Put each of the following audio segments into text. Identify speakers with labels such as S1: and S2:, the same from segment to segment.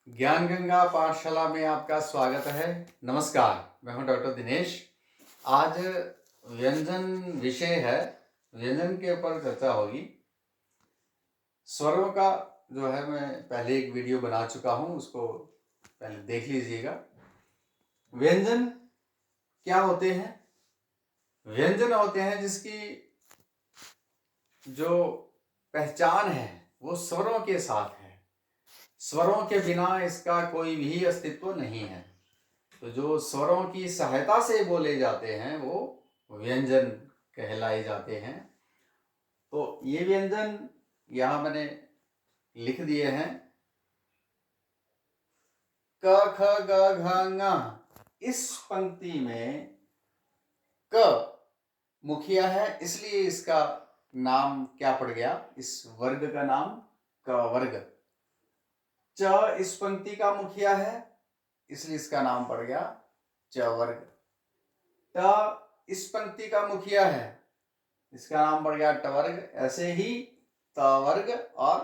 S1: ज्ञान गंगा पाठशाला में आपका स्वागत है। नमस्कार, मैं हूं डॉक्टर दिनेश। आज व्यंजन विषय है, व्यंजन के ऊपर चर्चा होगी। स्वरों का जो है मैं पहले एक वीडियो बना चुका हूं, उसको पहले देख लीजिएगा। व्यंजन क्या होते हैं? व्यंजन होते हैं जिसकी जो पहचान है वो स्वरों के साथ है। स्वरों के बिना इसका कोई भी अस्तित्व नहीं है। तो जो स्वरों की सहायता से बोले जाते हैं वो व्यंजन कहलाए जाते हैं। तो ये व्यंजन यहाँ मैंने लिख दिए हैं। क ख ग घ ङ। इस पंक्ति में क मुखिया है, इसलिए इसका नाम क्या पड़ गया? इस वर्ग का नाम क वर्ग। च इस पंक्ति का मुखिया है, इसलिए इसका नाम पड़ गया च वर्ग। ट इस पंक्ति का मुखिया है, इसका नाम पड़ गया ट वर्ग। ऐसे ही त वर्ग और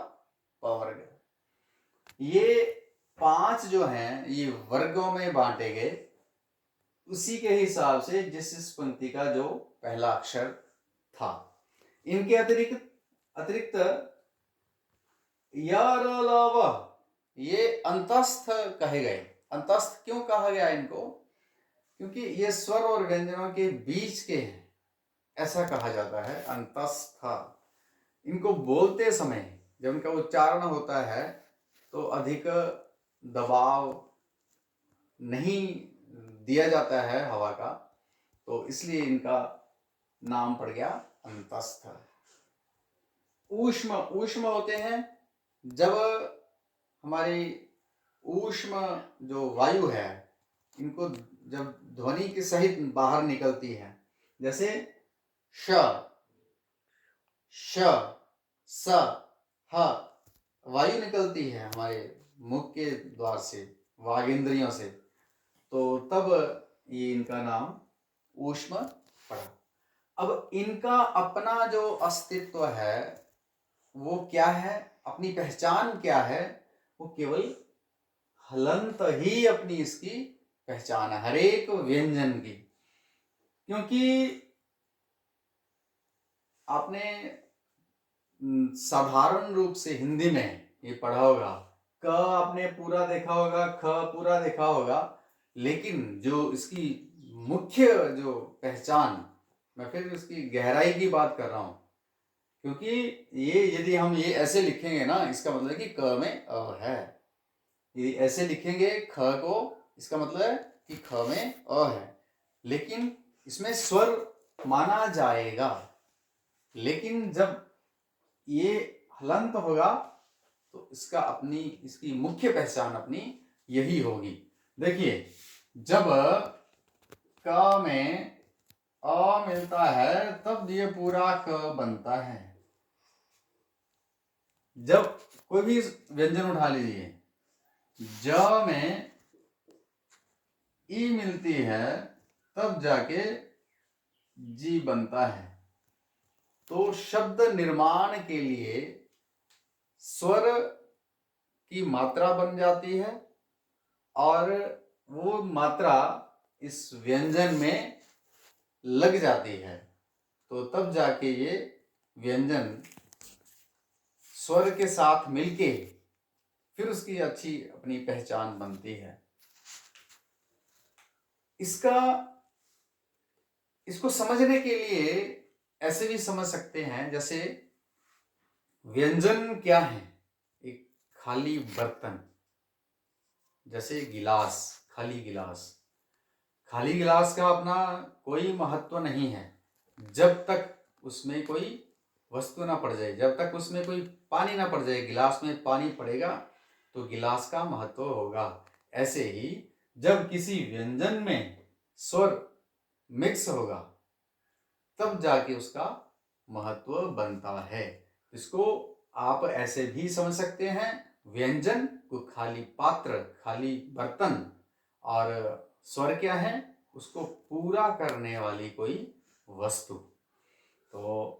S1: प वर्ग। ये 5 जो हैं ये वर्गों में बांटे गए उसी के हिसाब से जिस पंक्ति का जो पहला अक्षर था। इनके अतिरिक्त य र ल व ये अंतस्थ कहे गए। अंतस्थ क्यों कहा गया इनको? क्योंकि ये स्वर और व्यंजनों के बीच के हैं, ऐसा कहा जाता है अंतस्थ। इनको बोलते समय जब इनका उच्चारण होता है तो अधिक दबाव नहीं दिया जाता है हवा का, तो इसलिए इनका नाम पड़ गया अंतस्थ। ऊष्म ऊष्म होते हैं जब हमारी ऊष्म जो वायु है इनको जब ध्वनि के सहित बाहर निकलती है, जैसे श, श, स, ह, वायु निकलती है हमारे मुख के द्वार से, वागेंद्रियों से, तो तब ये इनका नाम ऊष्म पड़ा। अब इनका अपना जो अस्तित्व है वो क्या है, अपनी पहचान क्या है? वो केवल हलंत ही अपनी इसकी पहचान है, हर एक व्यंजन की। क्योंकि आपने साधारण रूप से हिंदी में ये पढ़ा होगा, क आपने पूरा देखा होगा, ख पूरा देखा होगा, लेकिन जो इसकी मुख्य जो पहचान, मैं फिर उसकी गहराई की बात कर रहा हूं, क्योंकि ये यदि हम ये ऐसे लिखेंगे ना, इसका मतलब है कि क में अ है। यदि ऐसे लिखेंगे ख को, इसका मतलब है कि ख में अ है, लेकिन इसमें स्वर माना जाएगा। लेकिन जब ये हलंत होगा तो इसकी मुख्य पहचान अपनी यही होगी। देखिए, जब क में अ मिलता है तब ये पूरा क बनता है। जब कोई भी व्यंजन उठा लीजिए, ज में ई मिलती है तब जाके जी बनता है। तो शब्द निर्माण के लिए स्वर की मात्रा बन जाती है और वो मात्रा इस व्यंजन में लग जाती है, तो तब जाके ये व्यंजन स्वर के साथ मिलके फिर उसकी अच्छी अपनी पहचान बनती है। इसको समझने के लिए ऐसे भी समझ सकते हैं, जैसे व्यंजन क्या है? एक खाली बर्तन, जैसे गिलास, खाली गिलास। खाली गिलास का अपना कोई महत्व नहीं है जब तक उसमें कोई वस्तु ना पड़ जाए, जब तक उसमें कोई पानी ना पड़ जाए। गिलास में पानी पड़ेगा तो गिलास का महत्व होगा। ऐसे ही जब किसी व्यंजन में स्वर मिक्स होगा तब जाके उसका महत्व बनता है। इसको आप ऐसे भी समझ सकते हैं, व्यंजन को खाली पात्र, खाली बर्तन, और स्वर क्या है? उसको पूरा करने वाली कोई वस्तु। तो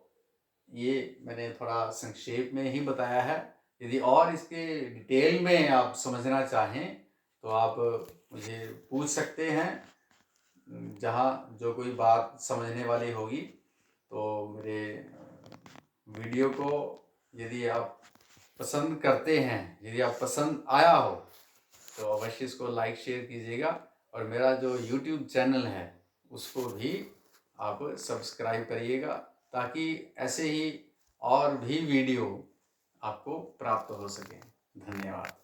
S1: ये मैंने थोड़ा संक्षेप में ही बताया है। यदि और इसके डिटेल में आप समझना चाहें तो आप मुझे पूछ सकते हैं, जहाँ जो कोई बात समझने वाली होगी। तो मेरे वीडियो को यदि आप पसंद करते हैं, यदि आप पसंद आया हो तो अवश्य इसको लाइक शेयर कीजिएगा, और मेरा जो यूट्यूब चैनल है उसको भी आप सब्सक्राइब करिएगा, ताकि ऐसे ही और भी वीडियो आपको प्राप्त हो सके। धन्यवाद।